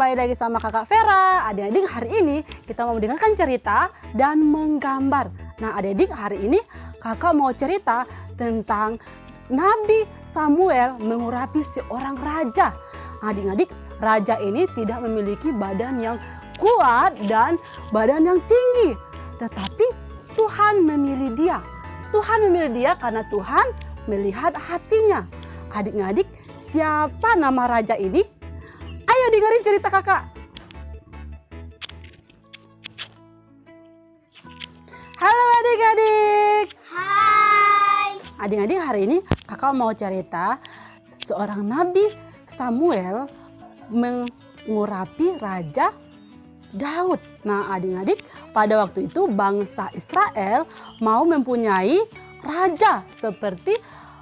kembali lagi sama Kakak Vera. Adik-adik, hari ini kita mau mendengarkan cerita dan menggambar. Nah, adik-adik, hari ini Kakak mau cerita tentang Nabi Samuel mengurapi seorang raja. Adik-adik, raja ini tidak memiliki badan yang kuat dan badan yang tinggi. Tetapi Tuhan memilih dia. Tuhan memilih dia karena Tuhan melihat hatinya. Adik-adik, siapa nama raja ini? Ayo dengerin cerita kakak. Halo adik-adik. Hai. Adik-adik, hari ini kakak mau cerita seorang Nabi Samuel mengurapi Raja Daud. Nah adik-adik, pada waktu itu bangsa Israel mau mempunyai raja seperti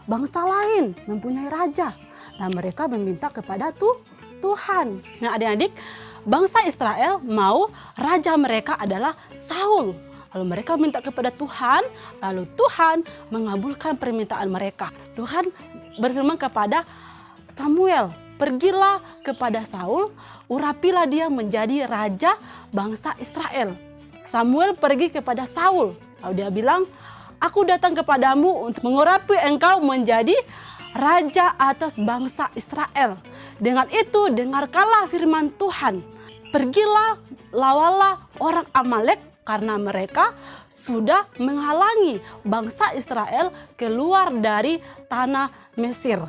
bangsa lain mempunyai raja. Nah mereka meminta kepada Tuhan. Nah adik-adik, bangsa Israel mau raja mereka adalah Saul. Lalu mereka minta kepada Tuhan, lalu Tuhan mengabulkan permintaan mereka. Tuhan berfirman kepada Samuel, pergilah kepada Saul, urapilah dia menjadi raja bangsa Israel. Samuel pergi kepada Saul, lalu dia bilang, aku datang kepadamu untuk mengurapi engkau menjadi raja atas bangsa Israel. Dengan itu dengarkanlah firman Tuhan. Pergilah, lawanlah orang Amalek karena mereka sudah menghalangi bangsa Israel keluar dari tanah Mesir.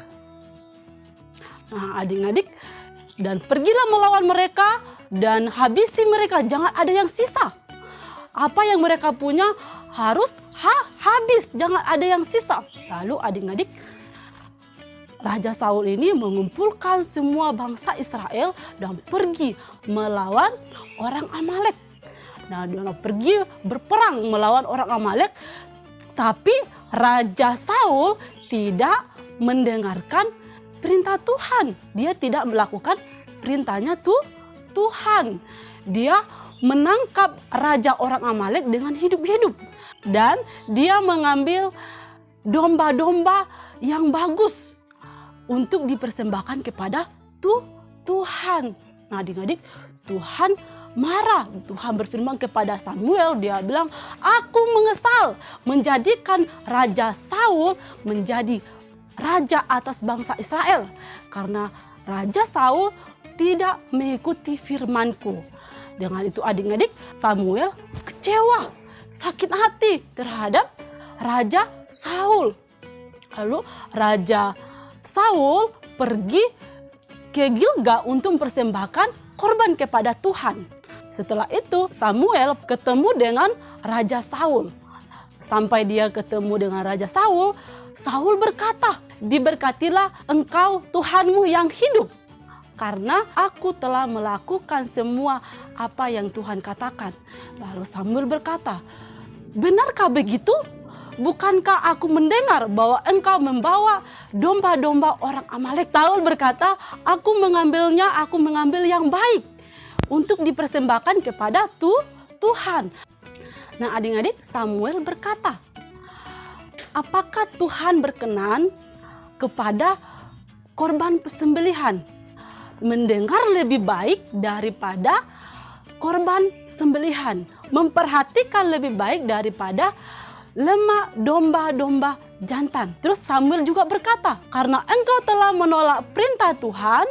Nah adik-adik, dan pergilah melawan mereka dan habisi mereka, jangan ada yang sisa. Apa yang mereka punya harus habis, jangan ada yang sisa. Lalu adik-adik, Raja Saul ini mengumpulkan semua bangsa Israel dan pergi melawan orang Amalek. Nah, dia pergi berperang melawan orang Amalek, tapi Raja Saul tidak mendengarkan perintah Tuhan. Dia tidak melakukan perintahnya Tuhan. Dia menangkap raja orang Amalek dengan hidup-hidup. Dan dia mengambil domba-domba yang bagus untuk dipersembahkan kepada Tuhan. Nah adik-adik, Tuhan marah. Tuhan berfirman kepada Samuel, dia bilang, aku mengesal menjadikan Raja Saul menjadi raja atas bangsa Israel. Karena Raja Saul tidak mengikuti firmanku. Dengan itu adik-adik, Samuel kecewa, sakit hati terhadap Raja Saul. Lalu Raja Saul pergi ke Gilgal untuk mempersembahkan korban kepada Tuhan. Setelah itu Samuel ketemu dengan Raja Saul. Sampai dia ketemu dengan Raja Saul, Saul berkata, diberkatilah engkau Tuhanmu yang hidup, karena aku telah melakukan semua apa yang Tuhan katakan. Lalu Samuel berkata, benarkah begitu? Bukankah aku mendengar bahwa engkau membawa domba-domba orang Amalek? Saul berkata, aku mengambil yang baik untuk dipersembahkan kepada Tuhan. Nah adik-adik, Samuel berkata, apakah Tuhan berkenan kepada korban sembelihan? Mendengar lebih baik daripada korban sembelihan. Memperhatikan lebih baik daripada lemak domba-domba jantan. Terus Samuel juga berkata, karena engkau telah menolak perintah Tuhan,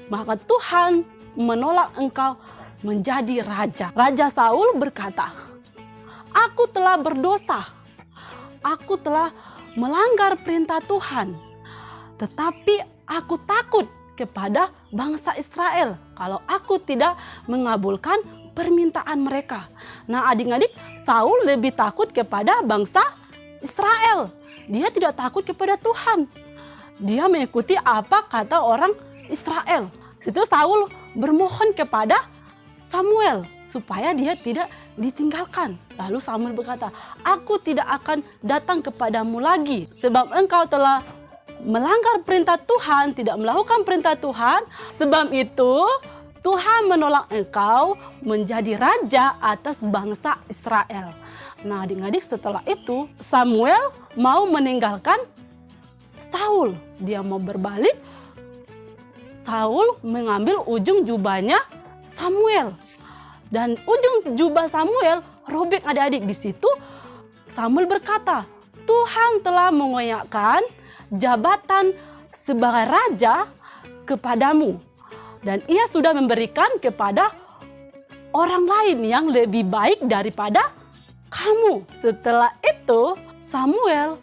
maka Tuhan menolak engkau menjadi raja. Raja Saul berkata, aku telah berdosa, aku telah melanggar perintah Tuhan, tetapi aku takut kepada bangsa Israel kalau aku tidak mengabulkan permintaan mereka. Nah adik-adik, Saul lebih takut kepada bangsa Israel. Dia tidak takut kepada Tuhan. Dia mengikuti apa kata orang Israel. Situ Saul bermohon kepada Samuel supaya dia tidak ditinggalkan. Lalu Samuel berkata, aku tidak akan datang kepadamu lagi sebab engkau telah melanggar perintah Tuhan, tidak melakukan perintah Tuhan. Sebab itu Tuhan menolak engkau menjadi raja atas bangsa Israel. Nah adik-adik, setelah itu Samuel mau meninggalkan Saul. Dia mau berbalik. Saul mengambil ujung jubahnya Samuel. Dan ujung jubah Samuel robek adik-adik. Di situ Samuel berkata, Tuhan telah mengoyakkan jabatan sebagai raja kepadamu. Dan ia sudah memberikan kepada orang lain yang lebih baik daripada kamu. Setelah itu Samuel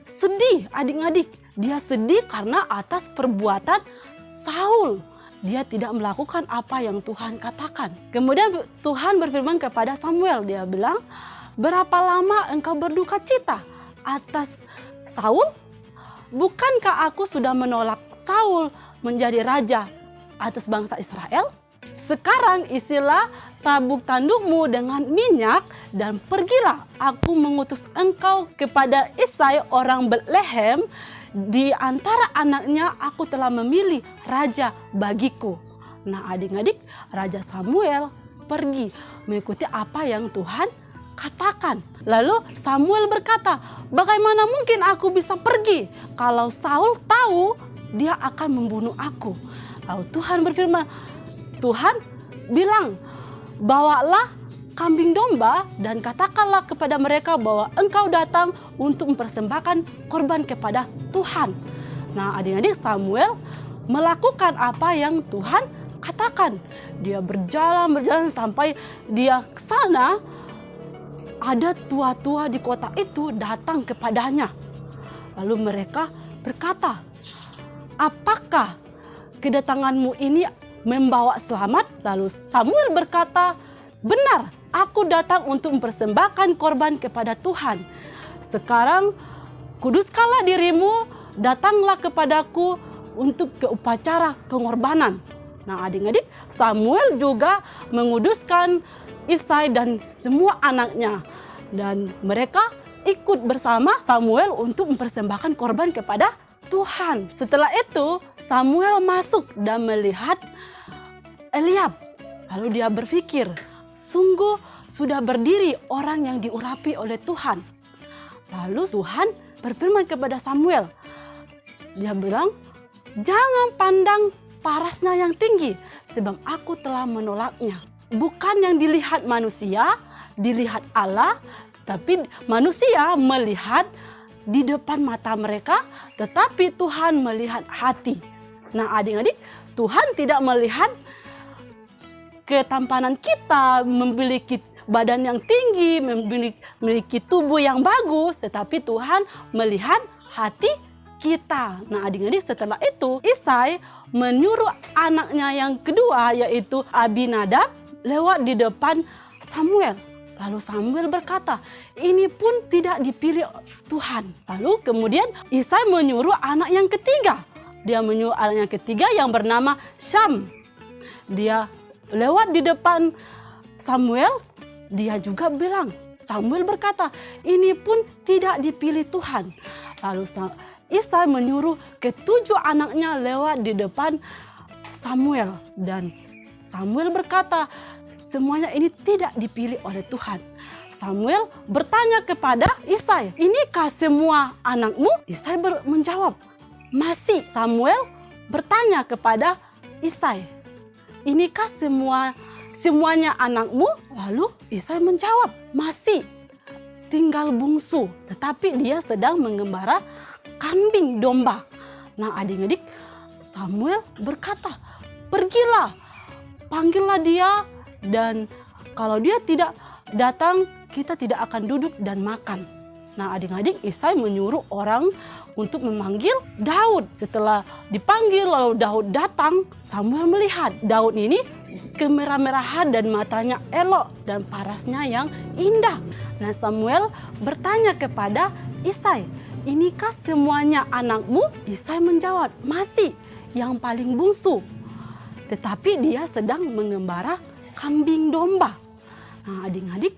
sedih adik-adik. Dia sedih karena atas perbuatan Saul. Dia tidak melakukan apa yang Tuhan katakan. Kemudian Tuhan berfirman kepada Samuel. Dia bilang, berapa lama engkau berduka cita atas Saul? Bukankah aku sudah menolak Saul menjadi raja atas bangsa Israel? Sekarang isilah tabung tandukmu dengan minyak dan pergilah. Aku mengutus engkau kepada Isai orang Betlehem. Di antara anaknya aku telah memilih raja bagiku. Nah adik-adik, Raja Samuel pergi mengikuti apa yang Tuhan katakan. Lalu Samuel berkata, bagaimana mungkin aku bisa pergi kalau Saul tahu dia akan membunuh aku? Lalu Tuhan berfirman, Tuhan bilang, bawalah kambing domba dan katakanlah kepada mereka bahwa engkau datang untuk mempersembahkan korban kepada Tuhan. Nah adik-adik, Samuel melakukan apa yang Tuhan katakan. Dia berjalan sampai dia ke sana. Ada tua-tua di kota itu datang kepadanya. Lalu mereka berkata, apakah kedatanganmu ini membawa selamat? Lalu Samuel berkata, benar, aku datang untuk mempersembahkan korban kepada Tuhan. Sekarang kuduskanlah dirimu, datanglah kepadaku untuk ke upacara pengorbanan. Nah adik-adik, Samuel juga menguduskan Isai dan semua anaknya. Dan mereka ikut bersama Samuel untuk mempersembahkan korban kepada Tuhan. Setelah itu Samuel masuk dan melihat Eliab. Lalu dia berpikir, sungguh sudah berdiri orang yang diurapi oleh Tuhan. Lalu Tuhan berfirman kepada Samuel. Dia bilang, jangan pandang parasnya yang tinggi, sebab aku telah menolaknya. Bukan yang dilihat manusia, dilihat Allah, tapi manusia melihat di depan mata mereka, tetapi Tuhan melihat hati. Nah adik-adik, Tuhan tidak melihat ketampanan kita, memiliki badan yang tinggi, memiliki tubuh yang bagus, tetapi Tuhan melihat hati kita. Nah adik-adik, setelah itu Isai menyuruh anaknya yang kedua yaitu Abinadab lewat di depan Samuel. Lalu Samuel berkata, ini pun tidak dipilih Tuhan. Lalu kemudian Isai menyuruh anak yang ketiga. Dia menyuruh anak yang ketiga yang bernama Syam. Dia lewat di depan Samuel. Dia juga bilang, Samuel berkata, ini pun tidak dipilih Tuhan. Lalu Isai menyuruh ketujuh anaknya lewat di depan Samuel. Dan Samuel berkata, semuanya ini tidak dipilih oleh Tuhan. Samuel bertanya kepada Isai, inikah semua anakmu? Isai menjawab, masih. Samuel bertanya kepada Isai, inikah semuanya anakmu? Lalu Isai menjawab, masih. Tinggal bungsu, tetapi dia sedang mengembara kambing domba. Nah adik-adik, Samuel berkata, pergilah, panggillah dia, dan kalau dia tidak datang, kita tidak akan duduk dan makan. Nah adik-adik, Isai menyuruh orang untuk memanggil Daud. Setelah dipanggil lalu Daud datang, Samuel melihat Daud ini kemerah-merahan dan matanya elok dan parasnya yang indah. Nah Samuel bertanya kepada Isai, inikah semuanya anakmu? Isai menjawab, masih, yang paling bungsu. Tetapi dia sedang mengembara kambing domba. Nah adik-adik,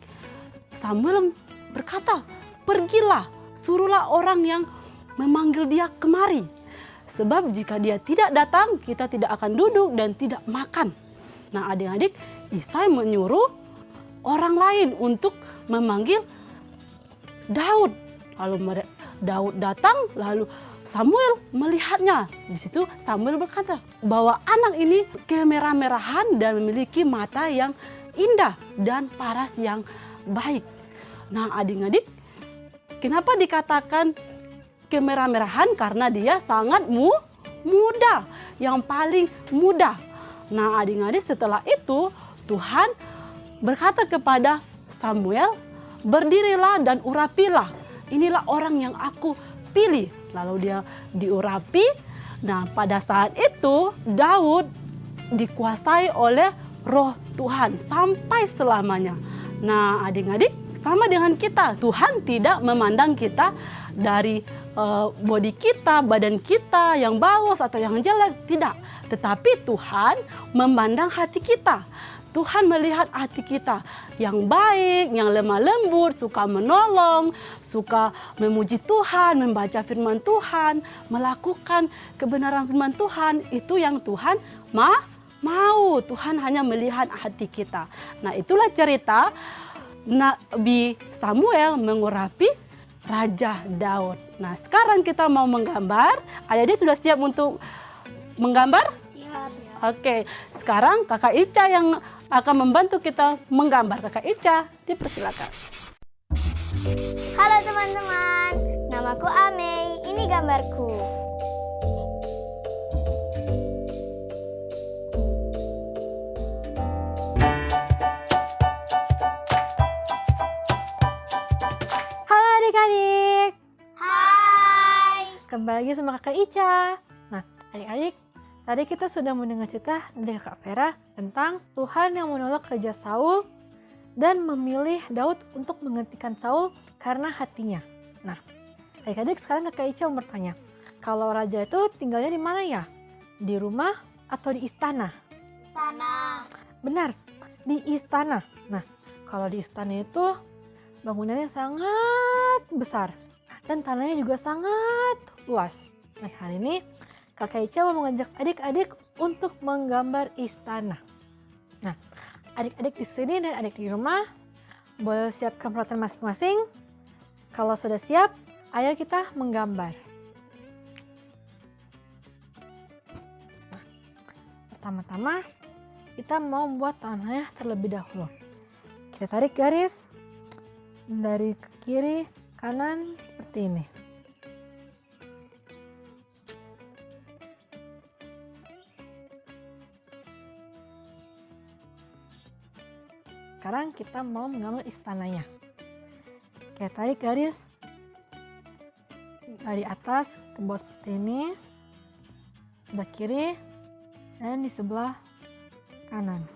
Samuel berkata, pergilah, suruhlah orang yang memanggil dia kemari. Sebab jika dia tidak datang, kita tidak akan duduk dan tidak makan. Nah adik-adik, Isai menyuruh orang lain untuk memanggil Daud. Lalu Daud datang, lalu Samuel melihatnya. Di situ Samuel berkata bahwa anak ini kemerah-merahan dan memiliki mata yang indah dan paras yang baik. Nah, adik-adik, kenapa dikatakan kemerah-merahan? Karena dia sangat muda, yang paling muda. Nah, adik-adik, setelah itu Tuhan berkata kepada Samuel, berdirilah dan urapilah. Inilah orang yang aku pilih. Lalu dia diurapi. Nah, pada saat itu Daud dikuasai oleh Roh Tuhan sampai selamanya. Nah, adik-adik, sama dengan kita. Tuhan tidak memandang kita dari body kita, badan kita yang bagus atau yang jelek. Tidak. Tetapi Tuhan memandang hati kita. Tuhan melihat hati kita yang baik, yang lemah lembut, suka menolong, suka memuji Tuhan, membaca firman Tuhan, melakukan kebenaran firman Tuhan. Itu yang Tuhan mau. Tuhan hanya melihat hati kita. Nah, itulah cerita Nabi Samuel mengurapi Raja Daud. Nah, sekarang kita mau menggambar. Adik-adik sudah siap untuk menggambar? Siap ya. Oke, sekarang Kakak Ica yang akan membantu kita menggambar. Kakak Ica, dipersilakan. Halo teman-teman, namaku Amei. Ini gambarku. Halo adik-adik, Hai. kembali lagi sama kakak Ica. Nah, adik-adik, tadi kita sudah mendengar cerita dari kakak Vera tentang Tuhan yang menolak Raja Saul dan memilih Daud untuk menggantikan Saul karena hatinya. Nah, adik-adik, sekarang kakak Ica mau bertanya, kalau raja itu tinggalnya di mana ya? Di rumah atau di istana? Tanah. Benar, di istana. Nah, kalau di istana itu bangunannya sangat besar dan tanahnya juga sangat luas. Nah, hari ini kakak Ica mau mengajak adik-adik untuk menggambar istana. Nah, adik-adik di sini dan adik di rumah boleh siapkan peralatan masing-masing. Kalau sudah siap, ayo kita menggambar. Nah, pertama-tama kita mau membuat tanahnya terlebih dahulu. Kita tarik garis dari kiri kanan seperti ini. Sekarang kita mau menggambar istananya. Kita tarik garis dari atas ke bawah seperti ini, sebelah kiri dan di sebelah kanan.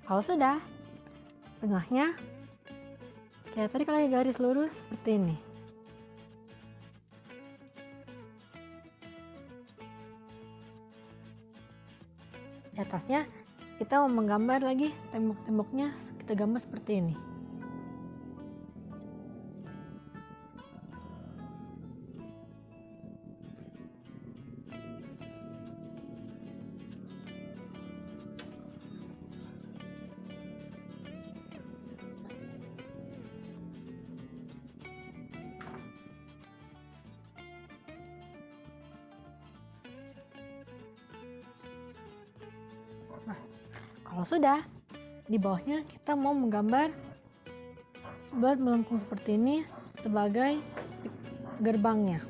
Kalau sudah, tengahnya kita tarik lagi garis lurus seperti ini. Di atasnya kita mau menggambar lagi tembok-temboknya, kita gambar seperti ini. Nah, kalau sudah, di bawahnya kita mau menggambar buat melengkung seperti ini sebagai gerbangnya.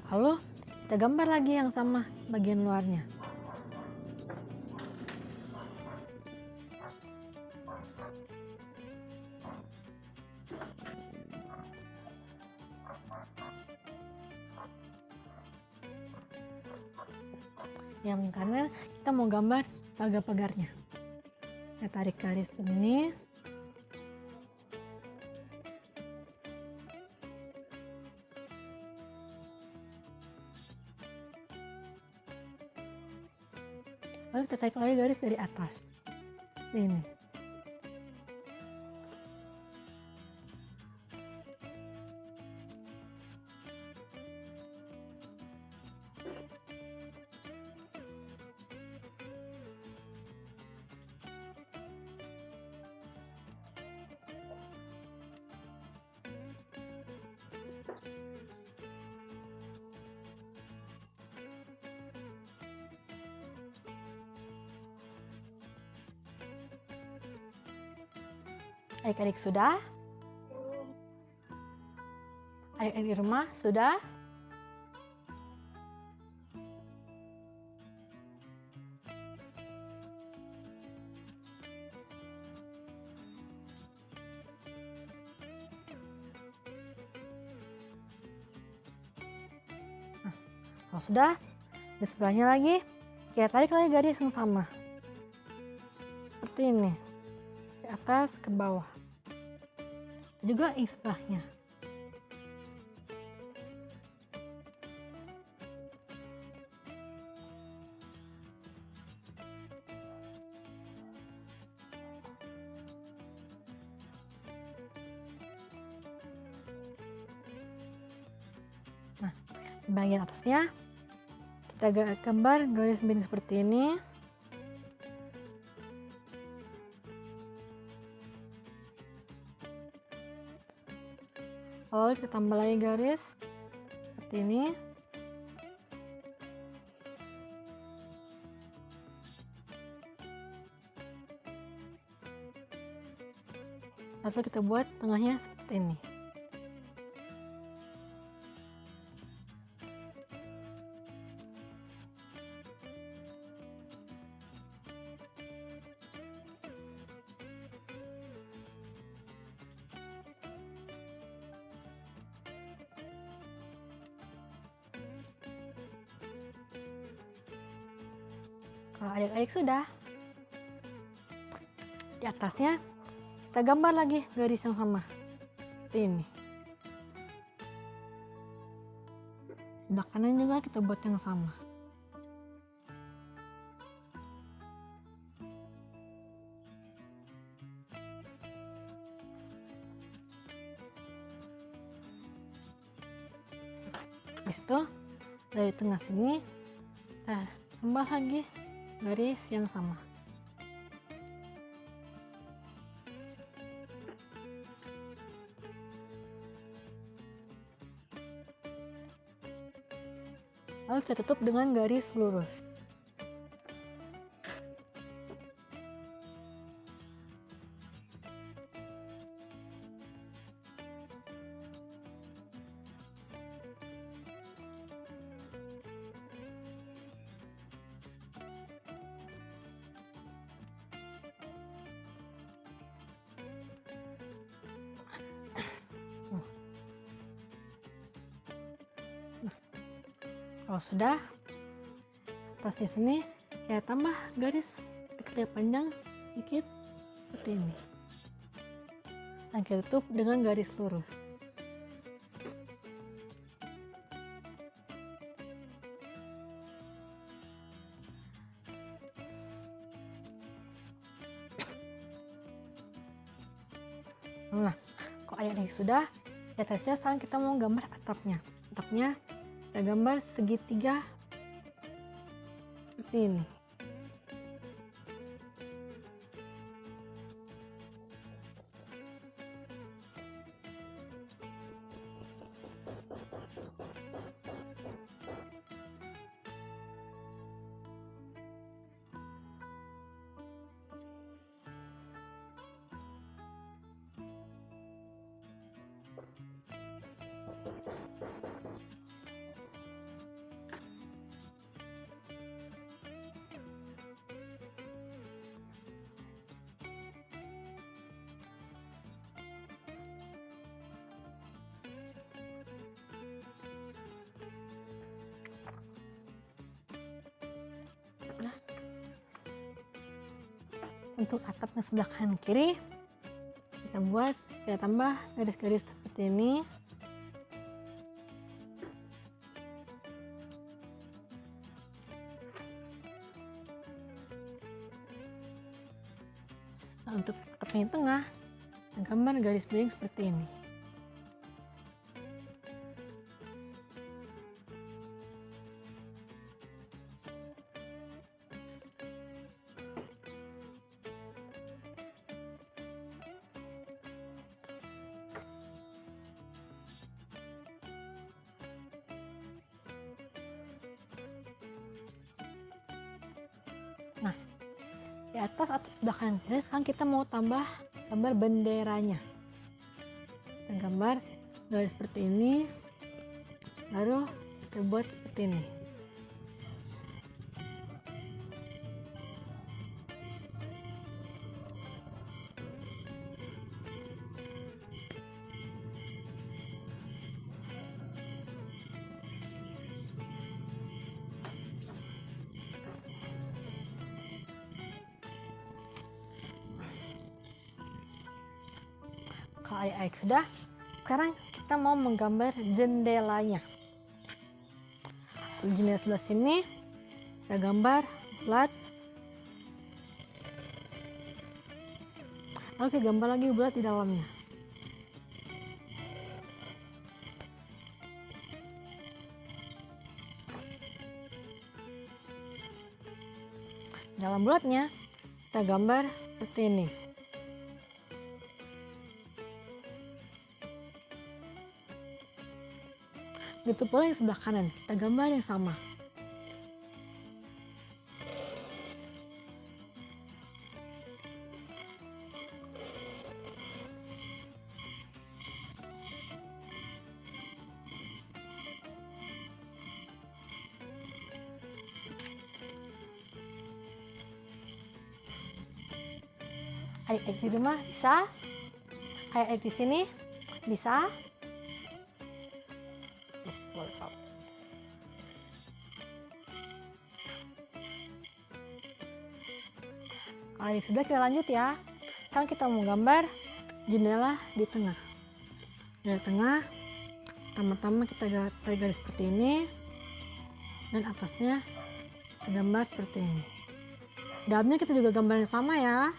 Lalu kita gambar lagi yang sama bagian luarnya. Yang kanan kita mau gambar pagar-pagarnya. Kita tarik garis ini. Lalu kita tarik lagi garis dari atas. Ini. Adik-adik sudah? Adik-adik di rumah sudah? Kalau sudah, di sebelahnya lagi, kita tarik lagi garis yang sama. Seperti ini. Dari atas ke bawah. Juga yang sebelahnya. Nah, di bagian atasnya kita gambar garis miring seperti ini. Lalu kita tambah lagi garis seperti ini. Lalu kita buat tengahnya seperti ini. Kalau adik-adik sudah, di atasnya kita gambar lagi garis yang sama seperti ini. Sebelah kanan juga kita buat yang sama. Habis itu dari tengah sini kita tambah lagi garis yang sama. Lalu kita tutup dengan garis lurus. Kalau sudah, atas di sini kita tambah garis kecil panjang sedikit seperti ini. Dan kita tutup dengan garis lurus. Nah, kalau adik-adik sudah, di atasnya sekarang kita mau gambar atapnya. Atapnya kita gambar segitiga seperti ini. Untuk atapnya sebelah kanan kiri kita tambah garis-garis seperti ini. Nah, untuk atapnya tengah kita gambar garis miring seperti ini. di atas atau sebelah kanan. Jadi sekarang kita mau tambah gambar benderanya. Kita gambar garis seperti ini, baru kita buat seperti ini. Kalau adik-adik sudah, sekarang kita mau menggambar jendelanya. Untuk jendela sebelah sini, kita gambar bulat. Lalu kita gambar lagi bulat di dalamnya. Dalam bulatnya, kita gambar seperti ini. Begitu pula yang sebelah kanan, kita gambar yang sama. Adik-adik di rumah bisa? Adik-adik di sini bisa? Kalau sudah, kita lanjut ya. Sekarang kita mau gambar jendela di tengah. Di tengah, pertama-tama kita tarik garis seperti ini, dan atasnya kita gambar seperti ini. Dalamnya kita juga gambar yang sama ya.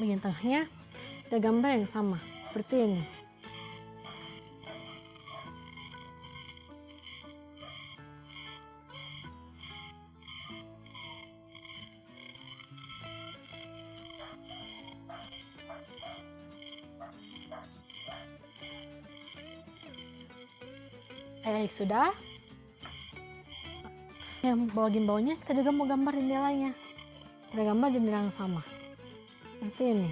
Bagian tengahnya kita gambar yang sama seperti ini. Adik sudah. Yang bagian bawahnya kita juga mau gambar jendelanya. Kita gambar jendela yang sama seperti ini.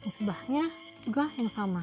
Yang sebelahnya juga yang sama.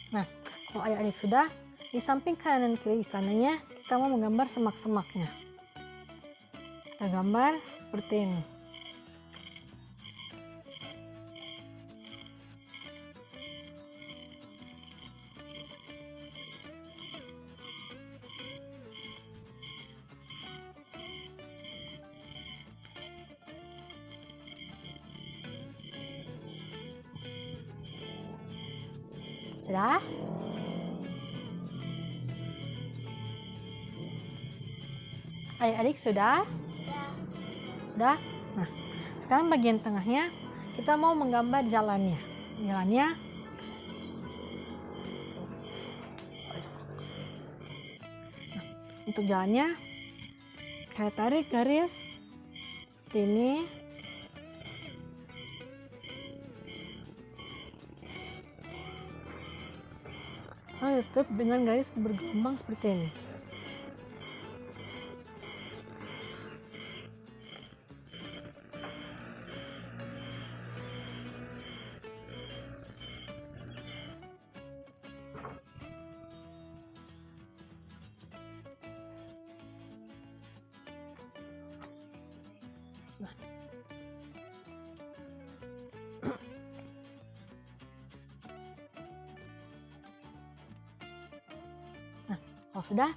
Nah, kalau adik-adik sudah, di samping kanan dan kiri istananya, kita mau menggambar semak-semaknya. Kita gambar seperti ini. Sudah? Adik-adik sudah? Sudah? Nah, sekarang bagian tengahnya kita mau menggambar jalannya. Jalannya untuk jalannya saya tarik garis seperti ini. Lalu tutup dengan garis bergelombang seperti ini. Nah. Kalau sudah,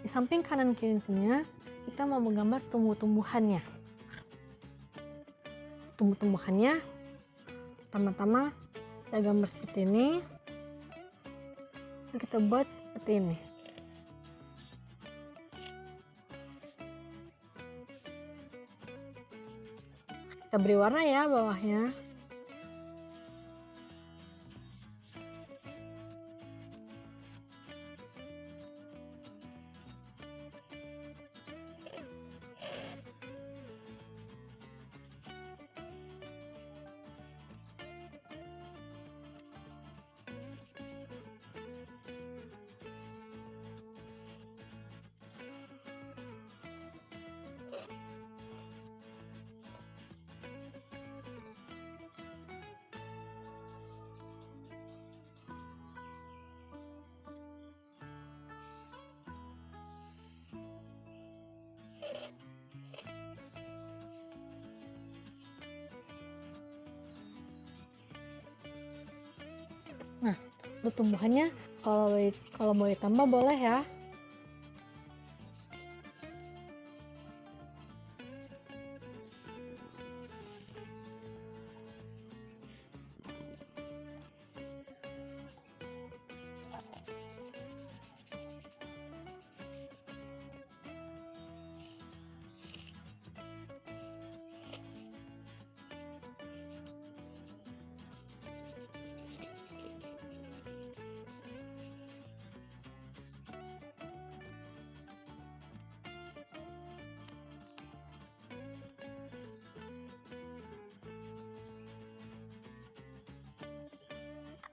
di samping kanan kiri sini kita mau menggambar tumbuh-tumbuhannya. Tumbuh-tumbuhannya pertama-tama kita gambar seperti ini. Dan kita buat seperti ini. Kita beri warna ya bawahnya. Nah, untuk tumbuhannya kalau mau ditambah boleh ya.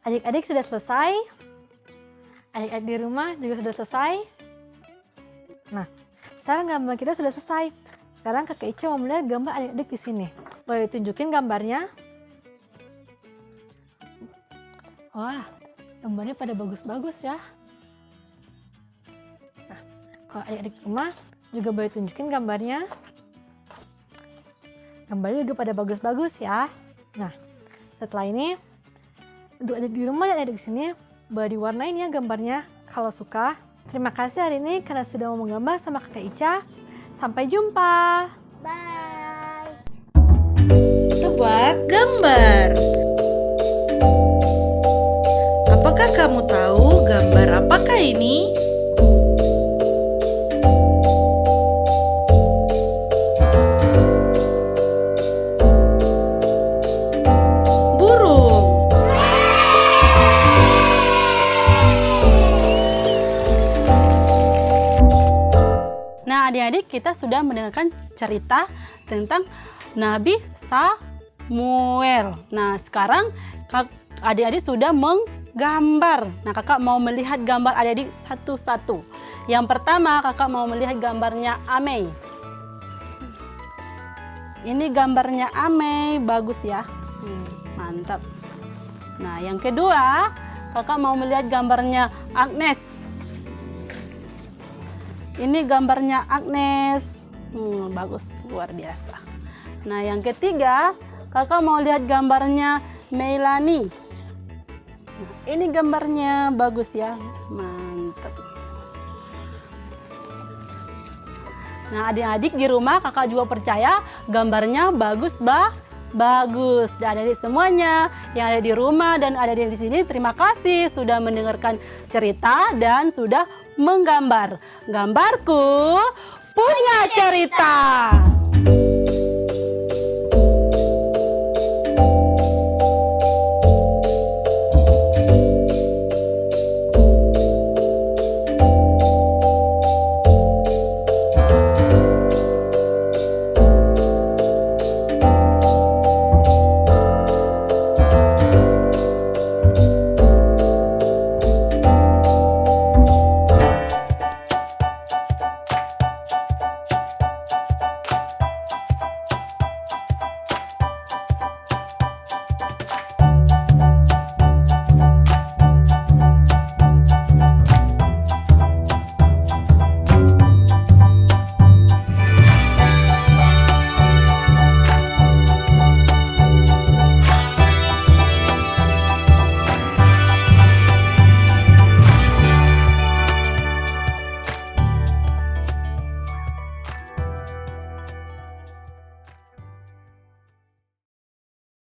Adik-adik sudah selesai? Adik-adik di rumah juga sudah selesai? Nah, sekarang gambar kita sudah selesai. Sekarang Kakak Ica mau melihat gambar adik-adik di sini. Boleh tunjukin gambarnya? Wah, gambarnya pada bagus-bagus ya. Nah, kalau adik-adik di rumah juga boleh tunjukin gambarnya. Gambarnya juga pada bagus-bagus ya. Nah, setelah ini untuk adik di rumah dan adik di sini boleh diwarnain ya gambarnya kalau suka. Terima kasih hari ini karena sudah mau menggambar sama Kakak Ica. Sampai jumpa. Bye. Tebak gambar. Apakah kamu tahu gambar apakah ini? Burung. Nah, adik-adik, kita sudah mendengarkan cerita tentang Nabi Samuel. Nah, sekarang adik-adik sudah menggambar. Nah, kakak mau melihat gambar adik-adik satu-satu. Yang pertama, kakak mau melihat gambarnya Amei. Ini gambarnya Amei, bagus ya. Mantap. Nah, yang kedua, kakak mau melihat gambarnya Agnes. Ini gambarnya Agnes, bagus, luar biasa. Nah, yang ketiga, kakak mau lihat gambarnya Melanie. Nah, ini gambarnya bagus ya, mantap. Nah, adik-adik di rumah kakak juga percaya gambarnya bagus, bagus. Dan adik-adik semuanya yang ada di rumah dan ada di sini, terima kasih sudah mendengarkan cerita dan sudah menggambar. Gambarku punya cerita.